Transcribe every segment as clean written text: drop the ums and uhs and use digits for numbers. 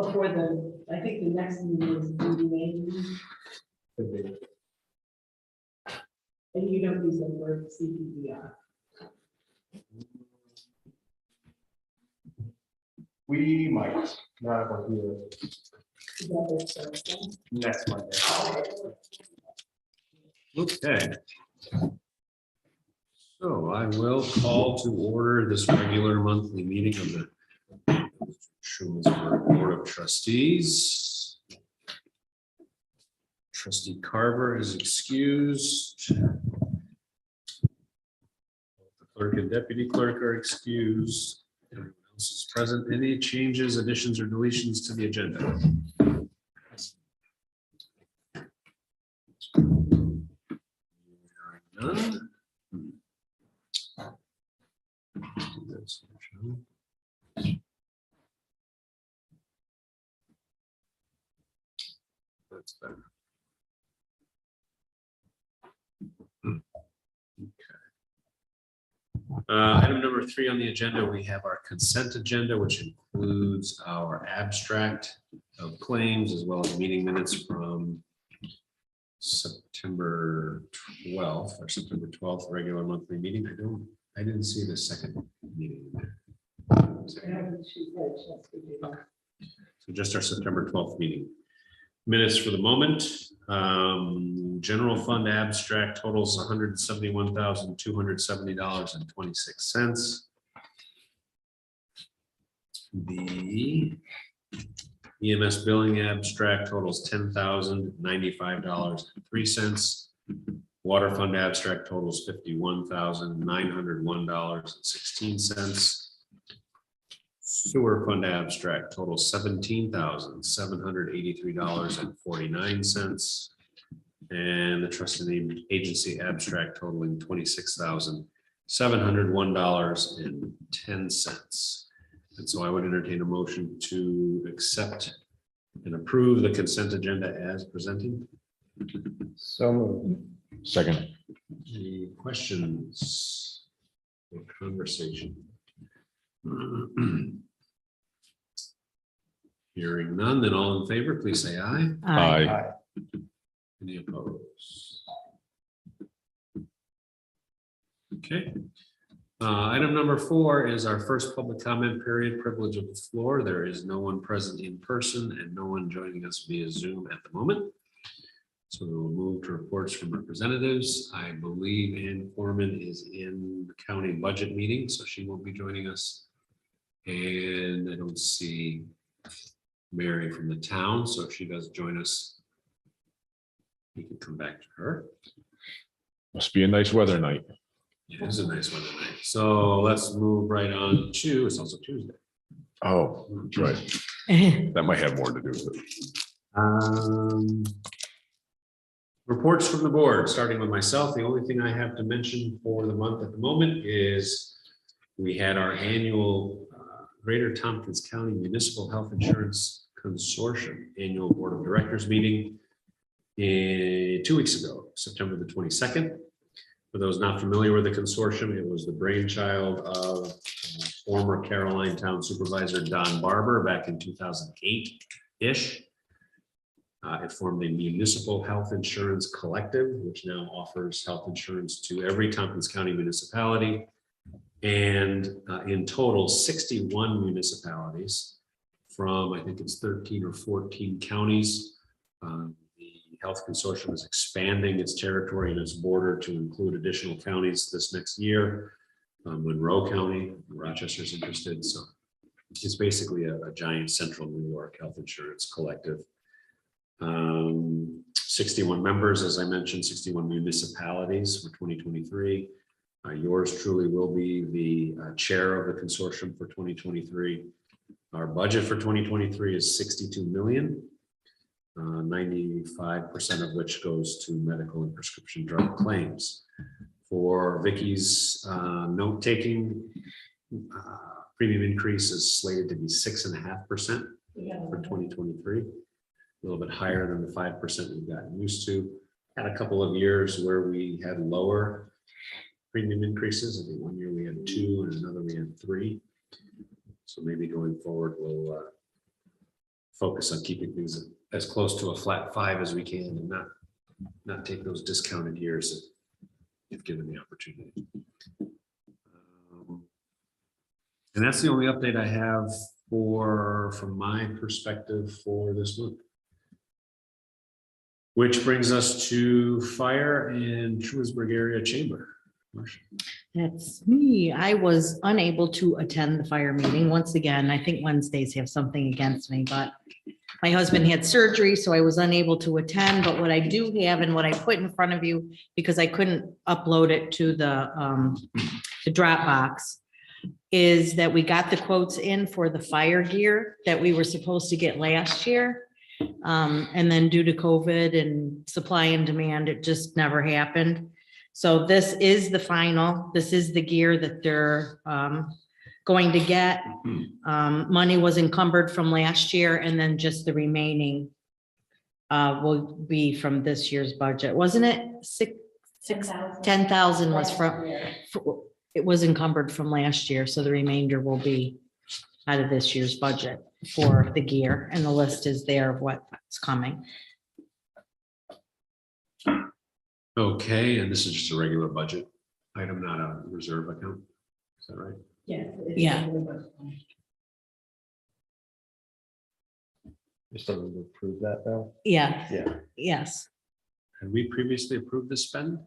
before I think the next meeting is the May. And you don't use the word CPDR. We might, not if we're here Is that this Thursday? next Monday. Okay. So I will call to order this regular monthly meeting of the Schumansburg Board of Trustees. Trustee Carver is excused. The clerk and deputy clerk are excused. Everyone else is present. Any changes, additions, or deletions to the agenda? None. That's better. Item number 3 on the agenda, we have our consent agenda, which includes our abstract of claims as well as meeting minutes from September 12th or September 12th, regular monthly meeting. I didn't see the second meeting in there. So just our September 12th meeting. Minutes for the moment. General fund abstract totals $171,270.26. The EMS billing abstract totals $10,095.03. Water fund abstract totals $51,901.16. Sewer fund abstract totals $17,783.49. And the trust and agency abstract totaling $26,701.10. And so I would entertain a motion to accept and approve the consent agenda as presented. So moved. Second. Any questions or conversation? Hearing none, then all in favor, please say aye. Aye. Any opposed? Okay. Item number 4 is our first public comment period, privilege of the floor. There is no one present in person and no one joining us via Zoom at the moment. So we'll move to reports from representatives. I believe Ann Foreman is in the county budget meeting, so she won't be joining us. And I don't see Mary from the town, so if she does join us, we can come back to her. Must be a nice weather night. It is a nice weather night. So let's move right on to, it's also Tuesday. Oh, that's right. That might have more to do with it. Reports from the board, starting with myself. The only thing I have to mention for the month at the moment is we had our annual Greater Tompkins County Municipal Health Insurance Consortium Annual Board of Directors meeting 2 weeks ago, September the 22nd. For those not familiar with the consortium, it was the brainchild of former Caroline Town Supervisor Don Barber back in 2008-ish. It formed a municipal health insurance collective, which now offers health insurance to every Tompkins County municipality. And in total, 61 municipalities from, I think it's 13 or 14 counties. The health consortium is expanding its territory and its border to include additional counties this next year. Monroe County, Rochester's interested. So it's basically a giant central New York health insurance collective. 61 members, as I mentioned, 61 municipalities for 2023. Yours truly will be the chair of the consortium for 2023. Our budget for 2023 is $62 million, 95% of which goes to medical and prescription drug claims. For Vicky's note-taking, premium increase is slated to be 6.5% for 2023. A little bit higher than the 5% we've gotten used to. Had a couple of years where we had lower premium increases. I think one year we had 2 and another we had 3. So maybe going forward, we'll focus on keeping things as close to a flat 5 as we can and not take those discounted years if given the opportunity. And that's the only update I have from my perspective for this month. Which brings us to fire and Trumansburg area chamber. Marcia. That's me. I was unable to attend the fire meeting. Once again, I think Wednesdays have something against me, but my husband had surgery, so I was unable to attend. But what I do have and what I put in front of you, because I couldn't upload it to the Dropbox, is that we got the quotes in for the fire gear that we were supposed to get last year. And then due to COVID and supply and demand, it just never happened. So this is the final, this is the gear that they're going to get. Money was encumbered from last year, and then just the remaining will be from this year's budget. Wasn't it 10,000 was from, it was encumbered from last year, so the remainder will be out of this year's budget for the gear, and the list is there of what's coming. Okay, and this is just a regular budget item, not a reserve account. Is that right? Yes. Yeah. We still need to approve that though. Yeah, Yeah. yes. Had we previously approved this spend?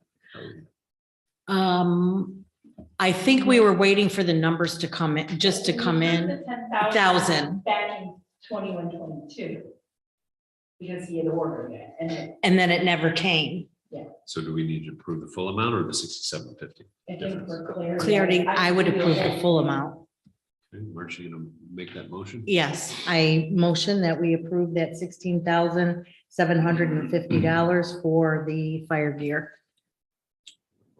I think we were waiting for the numbers to come in, just to come in. The 10,000 back in 21, 22. Because he had ordered it And then it never came. So do we need to approve the full amount or the 6750? I think for clarity. Clarity, I would approve the full amount. Okay, Marcia, you gonna make that motion? Yes, I motion that we approve that $16,750 for the fire gear.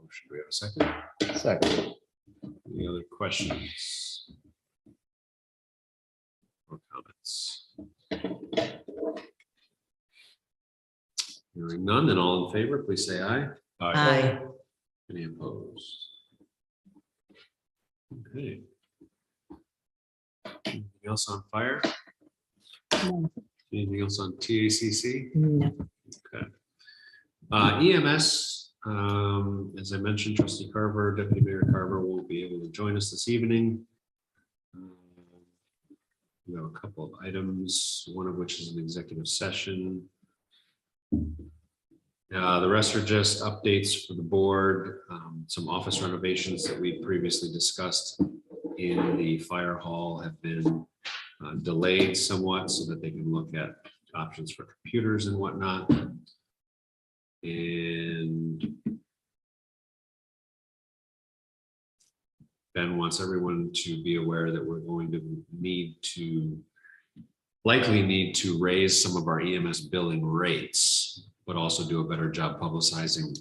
Motion, do we have a second? Second. Any other questions? Or comments? Hearing none, then all in favor, please say aye. Aye. Any opposed? Okay. Anything else on fire? No. Anything else on TACC? No. Okay. EMS, as I mentioned, Trustee Carver, Deputy Mayor Carver will be able to join us this evening. We have a couple of items, one of which is an executive session. The rest are just updates for the board, some office renovations that we previously discussed in the fire hall have been delayed somewhat so that they can look at options for computers and whatnot. And Ben wants everyone to be aware that we're going to likely need to raise some of our EMS billing rates, but also do a better job publicizing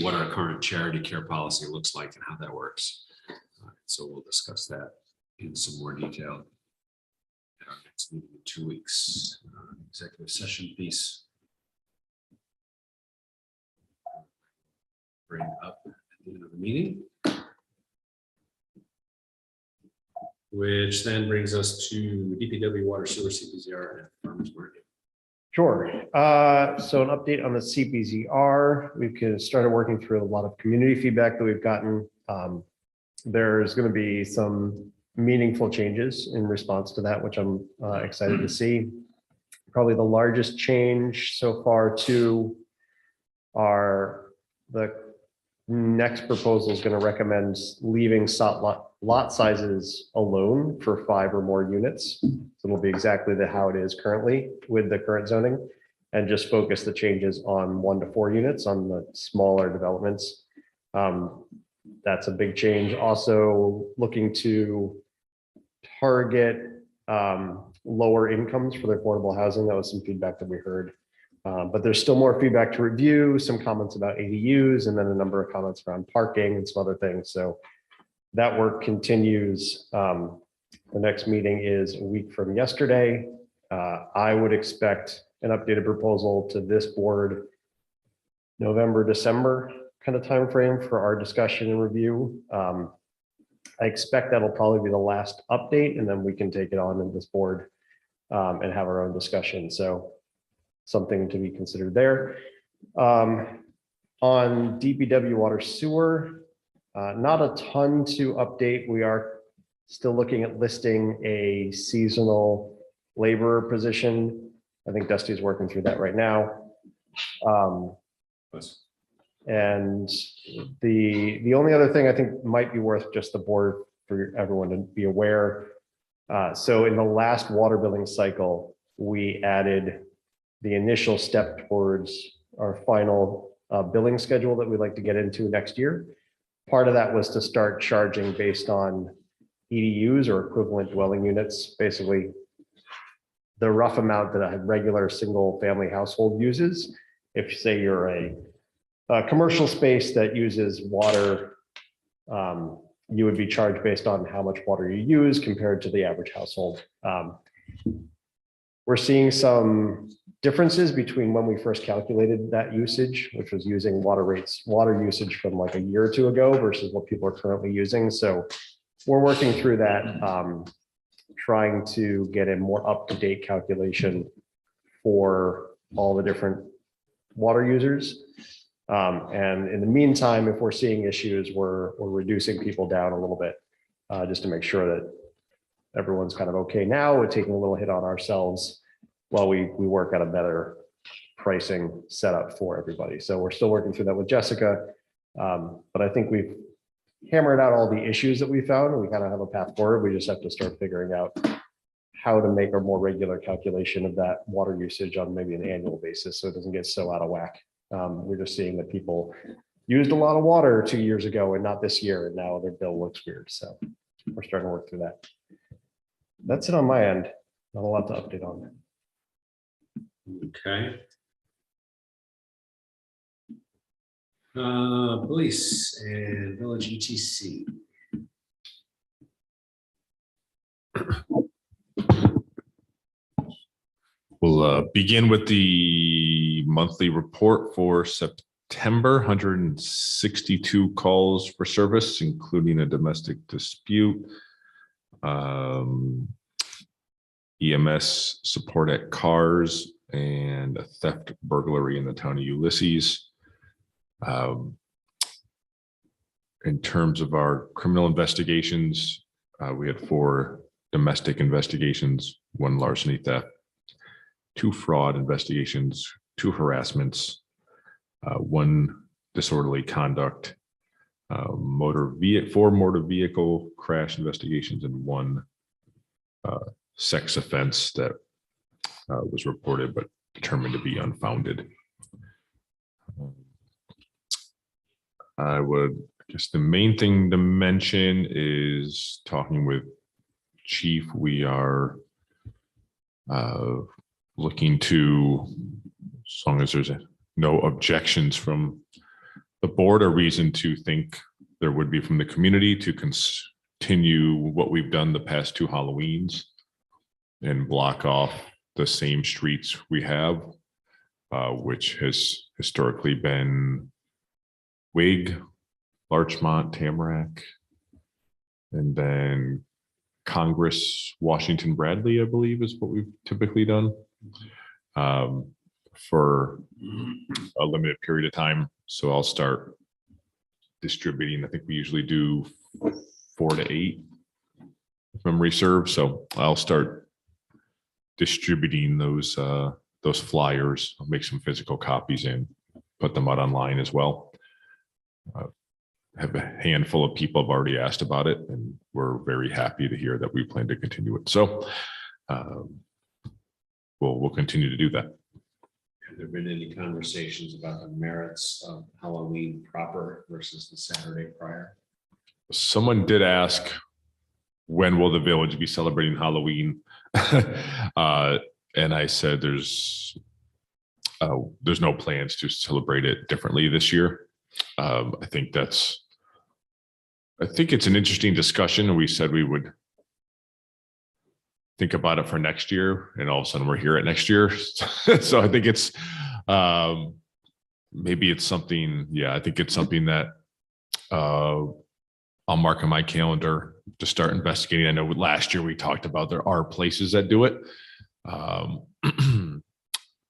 what our current charity care policy looks like and how that works. So we'll discuss that in some more detail at our next meeting in 2 weeks. Executive session piece. Bring up at the end of the meeting. Which then brings us to DPW, water, sewer, CPZR, and farmers market. Sure. So an update on the CPZR. We've started working through a lot of community feedback that we've gotten. There's going to be some meaningful changes in response to that, which I'm excited to see. Probably the largest change so far to the next proposal is going to recommend leaving lot sizes alone for 5 or more units. So it'll be exactly how it is currently with the current zoning, and just focus the changes on 1 to 4 units on the smaller developments. That's a big change. Also looking to target lower incomes for the affordable housing. That was some feedback that we heard. But there's still more feedback to review, some comments about ADUs, and then a number of comments around parking and some other things. So that work continues. The next meeting is a week from yesterday. I would expect an updated proposal to this board November, December kind of timeframe for our discussion and review. I expect that'll probably be the last update, and then we can take it on in this board and have our own discussion. So something to be considered there. On DPW water sewer, not a ton to update. We are still looking at listing a seasonal laborer position. I think Dusty's working through that right now. And the only other thing I think might be worth just the board for everyone to be aware. So in the last water billing cycle, we added the initial step towards our final billing schedule that we'd like to get into next year. Part of that was to start charging based on EDUs or equivalent dwelling units, basically the rough amount that a regular single family household uses. If say you're a commercial space that uses water, you would be charged based on how much water you use compared to the average household. We're seeing some differences between when we first calculated that usage, which was using water usage from like a year or two ago versus what people are currently using. So we're working through that, trying to get a more up-to-date calculation for all the different water users. And in the meantime, if we're seeing issues, we're reducing people down a little bit, just to make sure that everyone's kind of okay now. We're taking a little hit on ourselves while we work out a better pricing setup for everybody. So we're still working through that with Jessica. But I think we've hammered out all the issues that we found, and we kind of have a path forward. We just have to start figuring out how to make a more regular calculation of that water usage on maybe an annual basis, so it doesn't get so out of whack. We're just seeing that people used a lot of water 2 years ago and not this year, and now their bill looks weird. So we're starting to work through that. That's it on my end. Not a lot to update on. Okay. Police and village ETC. We'll begin with the monthly report for September. 162 calls for service, including a domestic dispute, EMS support at cars, and a theft burglary in the town of Ulysses. In terms of our criminal investigations, we had 4 domestic investigations, 1 larceny theft, 2 fraud investigations, 2 harassments, 1 disorderly conduct, 4 motor vehicle crash investigations, and 1 sex offense that was reported but determined to be unfounded. I guess the main thing to mention is talking with Chief. We are looking to, as long as there's no objections from the board or reason to think there would be from the community, to continue what we've done the past 2 Halloweens and block off the same streets we have, which has historically been Whig, Larchmont, Tamarack, and then Congress, Washington, Bradley, I believe is what we've typically done for a limited period of time. So I'll start distributing. I think we usually do 4 to 8 if memory serves. So I'll start distributing those flyers. I'll make some physical copies and put them out online as well. Have a handful of people have already asked about it, and we're very happy to hear that we plan to continue it. So we'll continue to do that. Have there been any conversations about the merits of Halloween proper versus the Saturday prior? Someone did ask, when will the village be celebrating Halloween? And I said there's no plans to celebrate it differently this year. I think it's an interesting discussion, and we said we would think about it for next year, and all of a sudden we're here at next year. So I think it's maybe it's something. Yeah, I think it's something that I'll mark on my calendar to start investigating. I know last year we talked about there are places that do it.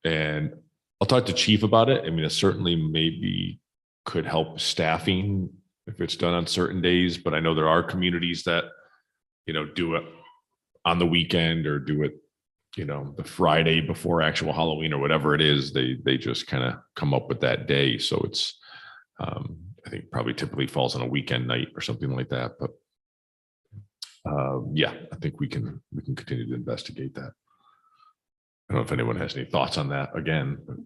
And I'll talk to chief about it. I mean, it certainly maybe could help staffing if it's done on certain days, but I know there are communities that, do it on the weekend or do it, the Friday before actual Halloween or whatever it is, they just kind of come up with that day. So it's, I think probably typically falls on a weekend night or something like that, but yeah, I think we can continue to investigate that. I don't know if anyone has any thoughts on that again. But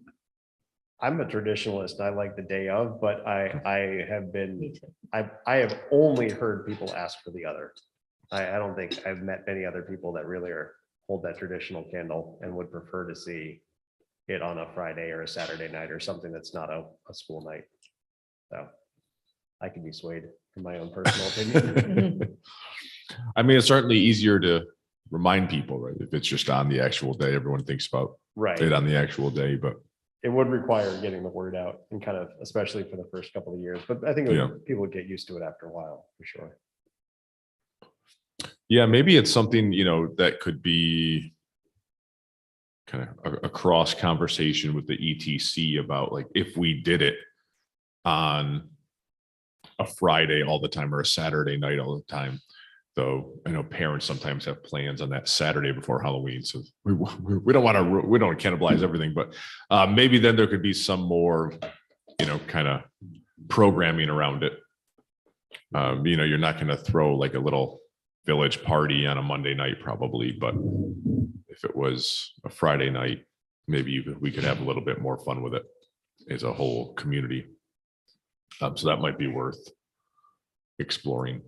I'm a traditionalist. I like the day of, but I have been, Me too. I have only heard people ask for the other. I don't think I've met many other people that really hold that traditional candle and would prefer to see it on a Friday or a Saturday night or something that's not a school night. So I can be swayed in my own personal opinion. I mean, it's certainly easier to remind people, right? If it's just on the actual day, everyone thinks about Right. it on the actual day, but It would require getting the word out and kind of, especially for the first couple of years, but I think Yeah. people would get used to it after a while, for sure. yeah, maybe it's something, that could be kind of a cross conversation with the ETC about like, if we did it on a Friday all the time or a Saturday night all the time. Though I know parents sometimes have plans on that Saturday before Halloween, so we don't want to cannibalize everything, but maybe then there could be some more, kind of programming around it. You're not going to throw like a little village party on a Monday night probably, but if it was a Friday night, maybe we could have a little bit more fun with it as a whole community. So that might be worth exploring.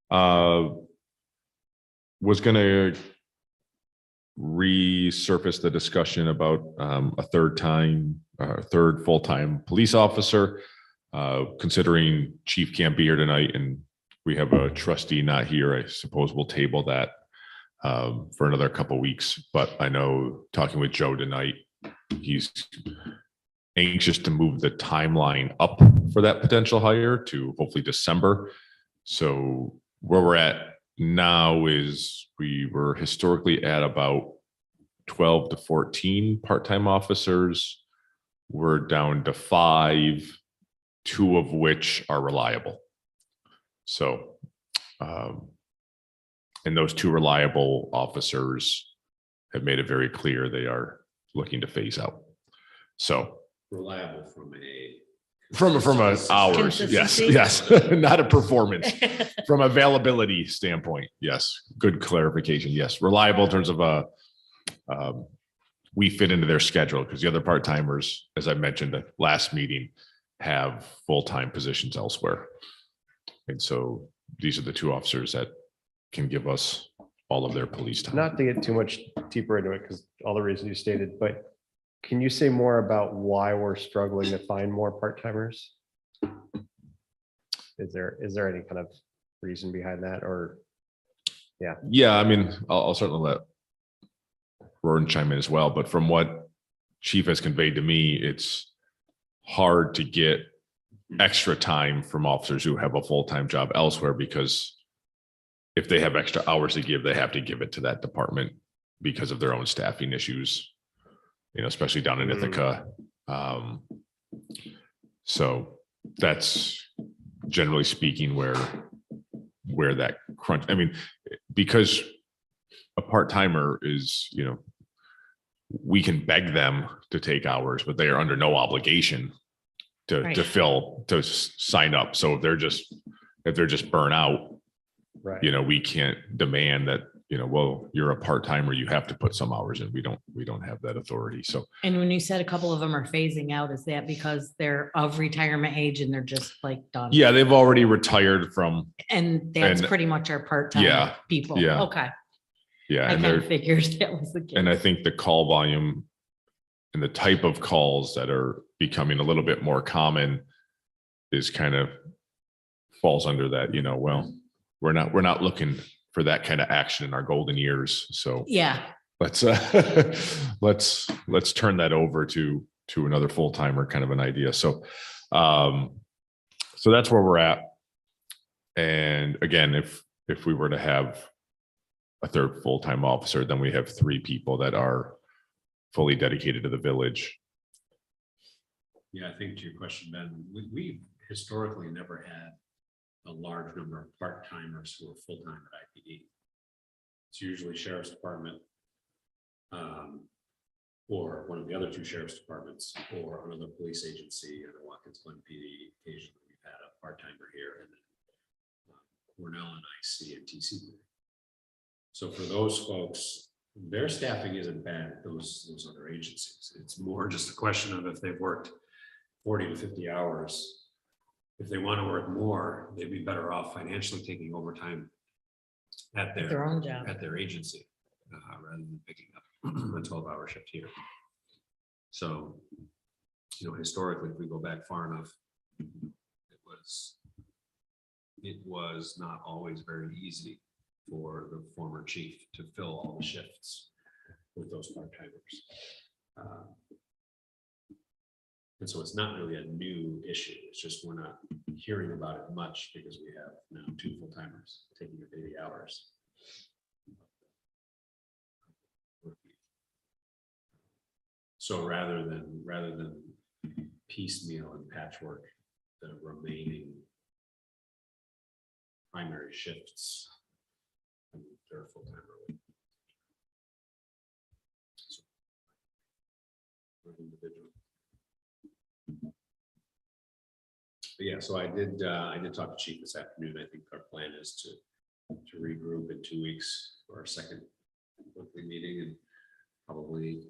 Was going to resurface the discussion about a third full-time police officer, considering chief can't be here tonight and we have a trustee not here. I suppose we'll table that for another couple of weeks, but I know talking with Joe tonight, he's anxious to move the timeline up for that potential hire to hopefully December. So where we're at now is we were historically at about 12 to 14 part-time officers. We're down to 5, 2 of which are reliable. So, and those 2 reliable officers have made it very clear they are looking to phase out. So Reliable from a. from an hours, yes, Consistency? yes, not a performance. From availability standpoint, yes, good clarification. Yes, reliable in terms of we fit into their schedule because the other part-timers, as I mentioned at last meeting, have full-time positions elsewhere. And so these are the 2 officers that can give us all of their police time. Not to get too much deeper into it, because all the reasons you stated, but can you say more about why we're struggling to find more part-timers? Is there any kind of reason behind that, or? Yeah, I mean, I'll certainly let Roran chime in as well, but from what Chief has conveyed to me, it's hard to get extra time from officers who have a full-time job elsewhere, because if they have extra hours to give, they have to give it to that department because of their own staffing issues, especially down in Ithaca. So that's generally speaking where that crunch, I mean, because a part-timer is, we can beg them to take hours, but they are under no obligation to Right. to sign up. So if they're just burnt out, right? we can't demand that, well, you're a part-timer, you have to put some hours in. We don't have that authority. So And when you said a couple of them are phasing out, is that because they're of retirement age and they're just like done? yeah, they've already retired from, And that's And- pretty much our part-time Yeah, people. yeah. Okay, yeah, I and kind they're, of figured that was the case. and I think the call volume and the type of calls that are becoming a little bit more common is kind of falls under that, well, we're not looking for that kind of action in our golden years. So Yeah, let's let's turn that over to another full-timer kind of an idea. So so that's where we're at. And again, if we were to have a third full-time officer, then we have 3 people that are fully dedicated to the village. Yeah, I think to your question, Ben, we historically never had a large number of part-timers who are full-time at IPD. It's usually sheriff's department, or one of the other 2 sheriff's departments, or another police agency, and Watkins Glen PD. Occasionally, we've had a part-timer here, and then Cornell and IC and TC. So for those folks, their staffing isn't bad at those other agencies. It's more just a question of if they've worked 40 to 50 hours. If they want to work more, they'd be better off financially taking overtime at Their own job. at their agency, rather than picking up a 12-hour shift here. So, historically, if we go back far enough, it was not always very easy for the former chief to fill all the shifts with those part-timers. And so it's not really a new issue. It's just we're not hearing about it much because we have now 2 full-timers taking up 80 hours. So rather than piecemeal and patchwork the remaining primary shifts, they're full-time early. Individual. But yeah, so I did talk to Chief this afternoon. I think our plan is to regroup in 2 weeks for our second weekly meeting, and probably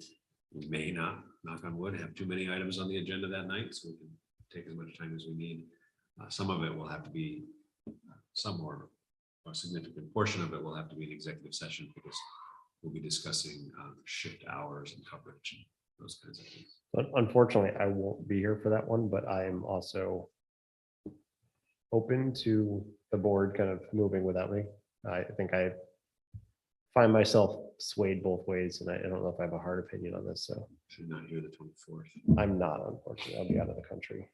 we may not, knock on wood, have too many items on the agenda that night, so we can take as much time as we need. Some of it will have to be, some or a significant portion of it will have to be an executive session, because we'll be discussing shift hours and coverage and those kinds of things. But unfortunately, I won't be here for that one, but I'm also open to the board kind of moving without me. I think I find myself swayed both ways, and I don't know if I have a hard opinion on this, so Should not hear the 24th. I'm not, unfortunately. I'll be out of the country.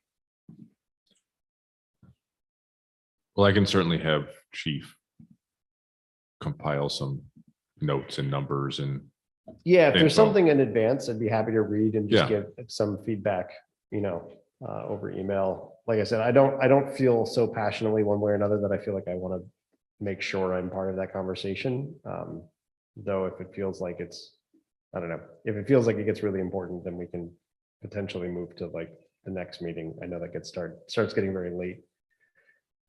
Well, I can certainly have Chief compile some notes and numbers and Yeah, if there's Info. something in advance, I'd be happy to read and just Yeah. give some feedback, over email. Like I said, I don't feel so passionately one way or another that I feel like I want to make sure I'm part of that conversation. Though if it feels like I don't know, if it feels like it gets really important, then we can potentially move to like the next meeting. I know that starts getting very late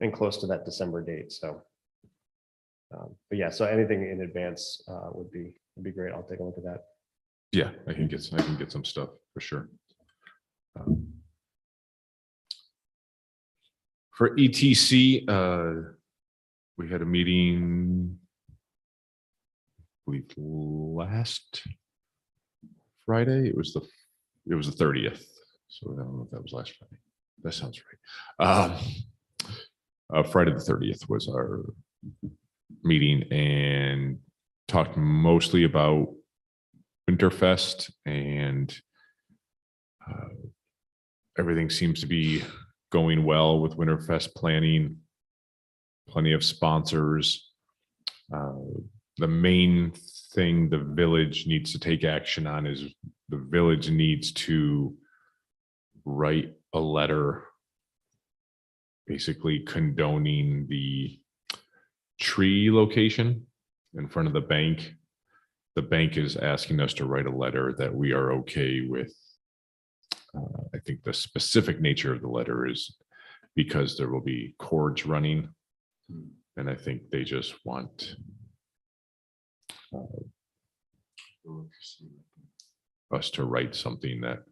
and close to that December date, so. But yeah, so anything in advance would be great. I'll take a look at that. yeah, I can get some stuff for sure. For ETC, we had a meeting, I believe last Friday. It was the 30th. So I don't know if that was last Friday. That sounds right. Friday the 30th was our meeting, and talked mostly about Winterfest, and everything seems to be going well with Winterfest planning. Plenty of sponsors. The main thing the village needs to take action on is the village needs to write a letter basically condoning the tree location in front of the bank. The bank is asking us to write a letter that we are okay with. I think the specific nature of the letter is because there will be cords running, and I think they just want us to write something that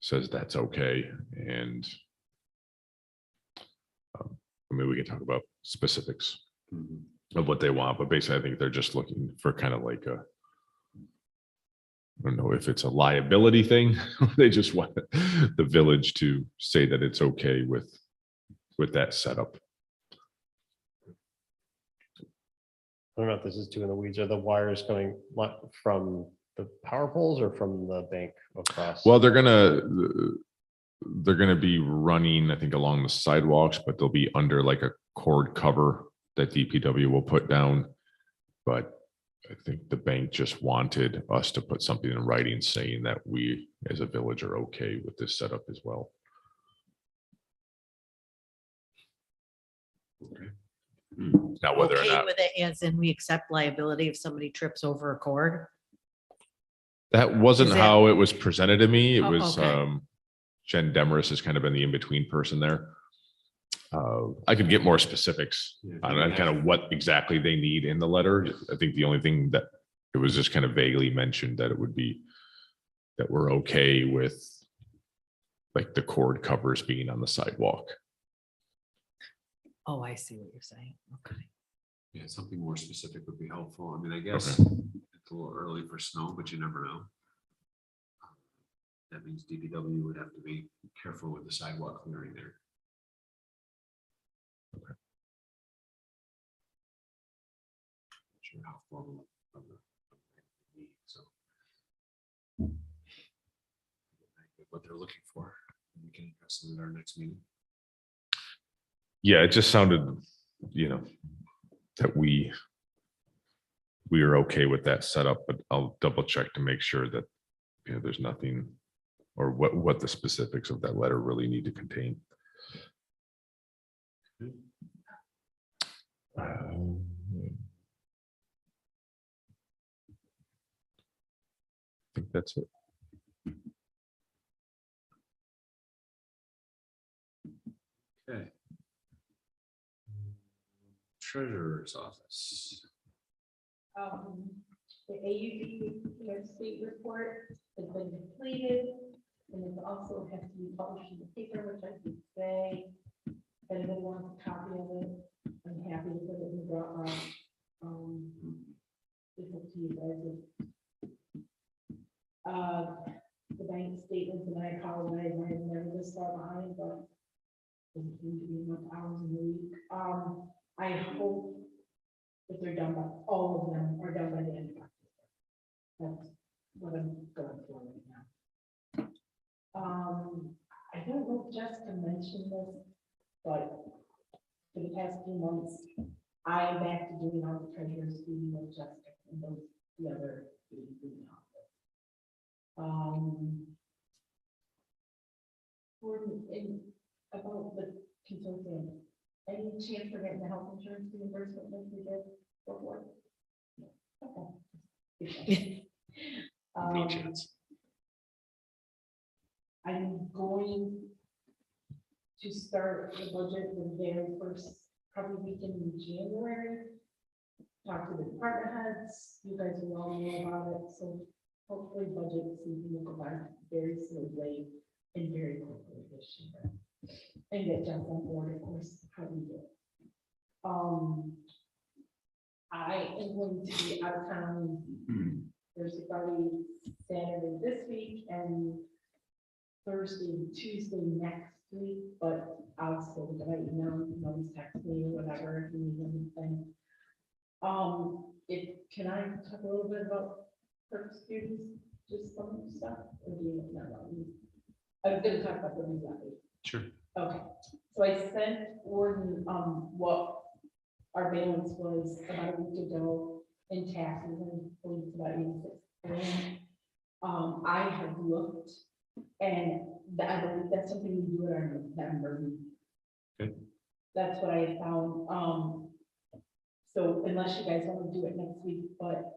says that's okay. And I mean, we can talk about specifics of what they want, but basically I think they're just looking for kind of like a, I don't know if it's a liability thing. They just want the village to say that it's okay with that setup. I don't know if this is too in the weeds. Are the wires coming from the power poles or from the bank across? Well, they're gonna be running, I think, along the sidewalks, but they'll be under like a cord cover that DPW will put down. But I think the bank just wanted us to put something in writing saying that we as a village are okay with this setup as well. Now, whether or Okay not with it, as in we accept liability if somebody trips over a cord. that wasn't Is that- how it was presented to me, it Oh, was, okay. Jen Demarest has kind of been the in-between person there. I could get more specifics on kind of what exactly they need in the letter. I think the only thing that it was just kind of vaguely mentioned that it would be that we're okay with like the cord covers being on the sidewalk. Oh, I see what you're saying. Okay. Yeah, something more specific would be helpful. I mean, I guess Okay. it's a little early for snow, but you never know. That means DPW would have to be careful with the sidewalk clearing there. Sure how formal of the so. What they're looking for, we can address it at our next meeting. Yeah, it just sounded, that we are okay with that setup, but I'll double check to make sure that, there's nothing or what the specifics of that letter really need to contain. I think that's it. Okay. Treasurer's office. The AUB state report has been completed, and it also has to be published in the paper, which I did today. If anyone wants a copy of it, I'm happy to put it in the Dropbox. It's up to you guys. The bank statements, and I apologize, I have never this far behind, but it seems to be enough hours in the week. I hope that they're done by, all of them are done by the end of October. That's what I'm going for right now. I don't know if Jessica mentioned this, but for the past few months, I am back to doing all the treasurer's duty with Jessica and those, the other duties in the office. About the consulting, any chance for getting the health insurance reimbursement like we did before? Okay. No chance. I'm going to start the budget the very first, probably weekend in January. Talk to the department heads, you guys will all know about it, so hopefully budget season will go by very smoothly and very quickly this year. And get Jeff on board, of course, how we do it. I am going to be out of town Thursday, Friday, Saturday this week, and Thursday, and Tuesday next week, but I'll still let you know, text me or whatever if you need anything. Can I talk a little bit about purpose duties, just some stuff, or do you know about me? I was gonna talk about the levy. Sure. Okay, so I sent Gordon, what our balance was about a week ago in taxes, and it was about 86 grand. I have looked, and I believe that's something we do at our November meeting. Okay. That's what I found, so unless you guys want to do it next week, but,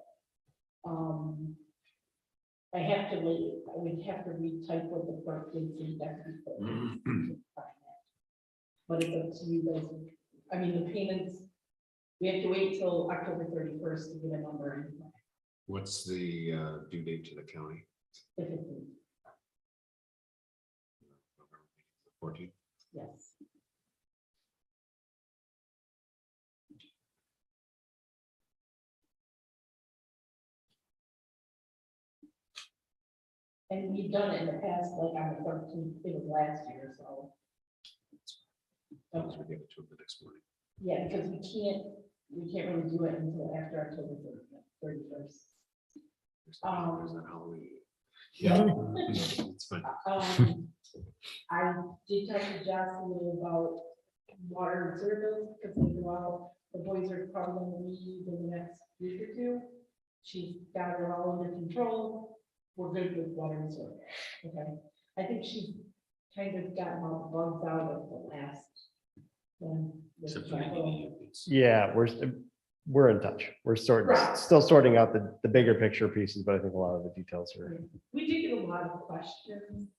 I have to wait, I would have to retype what the birthdays and death. But it's up to you guys. I mean, the payments, we have to wait till October 31st to get a number. What's the due date to the county? The 15th, 14th. yes. And we've done it in the past, like on the 13th, it was last year, so. Once we give it to them the next morning. Yeah, because we can't really do it until after October 31st. There's that Halloween. Yeah. It's fine. I did talk to Josh a little about water and sewer bills, because they go out the boys are probably gonna leave in the next week or two. She's got it all under control. We're good with water and sewer. Okay, I think she's kind of gotten all the bugs out of the last one. with Except for the capital. EDUs. Yeah, we're in touch. We're Right. still sorting out the bigger picture pieces, but I think a lot of the details are. We did get a lot of questions.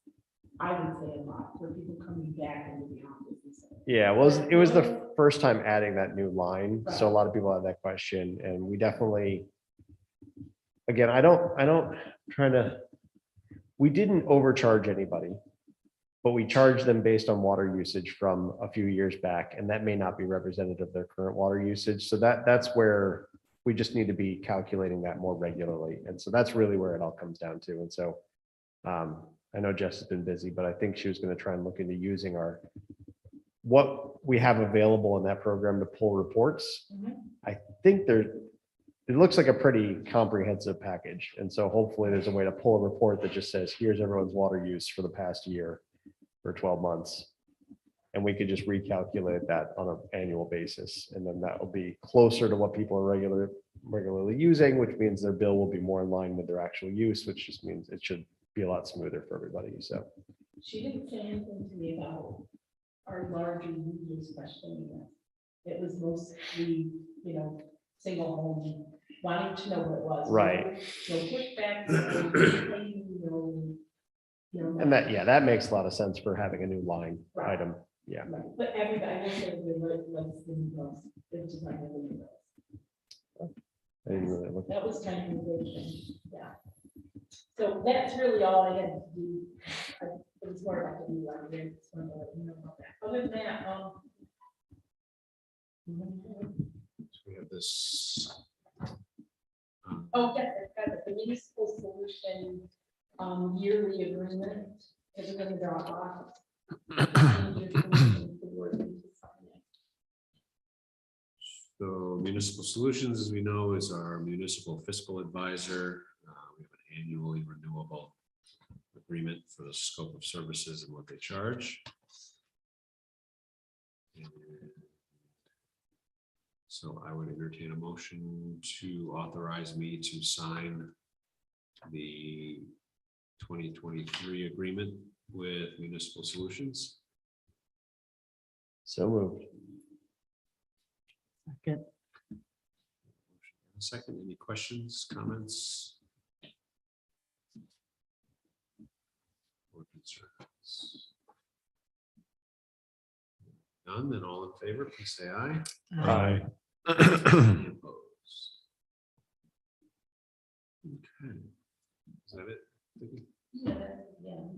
I would say a lot for people coming back into the office. and stuff. Yeah, it was the first time adding that new line, so a lot of people had that question, and we definitely. Again, I don't we didn't overcharge anybody. But we charged them based on water usage from a few years back, and that may not be representative of their current water usage. So that's where we just need to be calculating that more regularly. And so that's really where it all comes down to. And so I know Jess has been busy, but I think she was going to try and look into using what we have available in that program to pull reports. Mhm. I think it looks like a pretty comprehensive package. And so hopefully there's a way to pull a report that just says, here's everyone's water use for the past year for 12 months. And we could just recalculate that on an annual basis. And then that will be closer to what people are regularly using, which means their bill will be more in line with their actual use, which just means it should be a lot smoother for everybody. So, She didn't say anything to me about our larger users questioning it. It was mostly, single home, wanting to know what it was. Right. No pushback, no complaining, and that makes a lot of sense for having a new line Right. item. Yeah. Right. But everybody will say they like the new ones. It's just like the new ones. I didn't really look. That was kind of the big thing, yeah. So that's really all I had to do. It was more about the new one, I just wanted to let you know about that. Other than that, So we have this. oh, yes, I've got the municipal solution, yearly agreement, it's in the Dropbox. So Municipal Solutions, as we know, is our municipal fiscal advisor. We have an annually renewable agreement for the scope of services and what they charge. And so I would entertain a motion to authorize me to sign the 2023 agreement with Municipal Solutions. So moved. Good. Second, any questions, comments? Or concerns? None, then all in favor, please say aye. Aye. Any opposed? Okay. Is that it? Vicki? Yeah,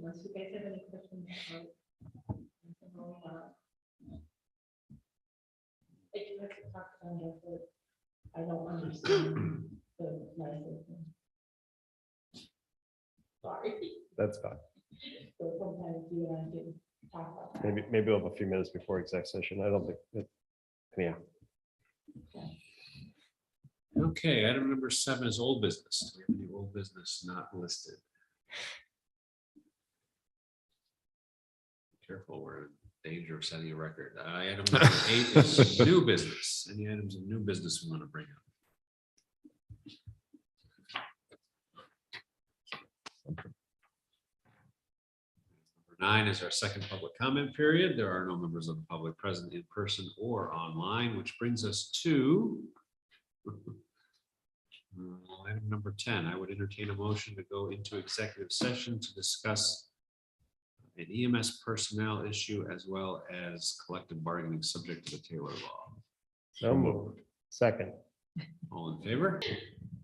unless you guys have any questions. I do have to talk to them, but I don't understand the licensing. Sorry, That's fine. so sometimes you and I can talk about that. Maybe we'll have a few minutes before exec session. I don't think that, yeah. Okay, item number 7 is old business. Do we have any old business not listed? Careful, we're in danger of setting a record. Item number 8 is new business. Any items of new business we want to bring up? Number 9 is our second public comment period. There are no members of the public present in person or online, which brings us to item number 10. I would entertain a motion to go into executive session to discuss an EMS personnel issue as well as collective bargaining subject to the Taylor law. So moved. Second. All in favor?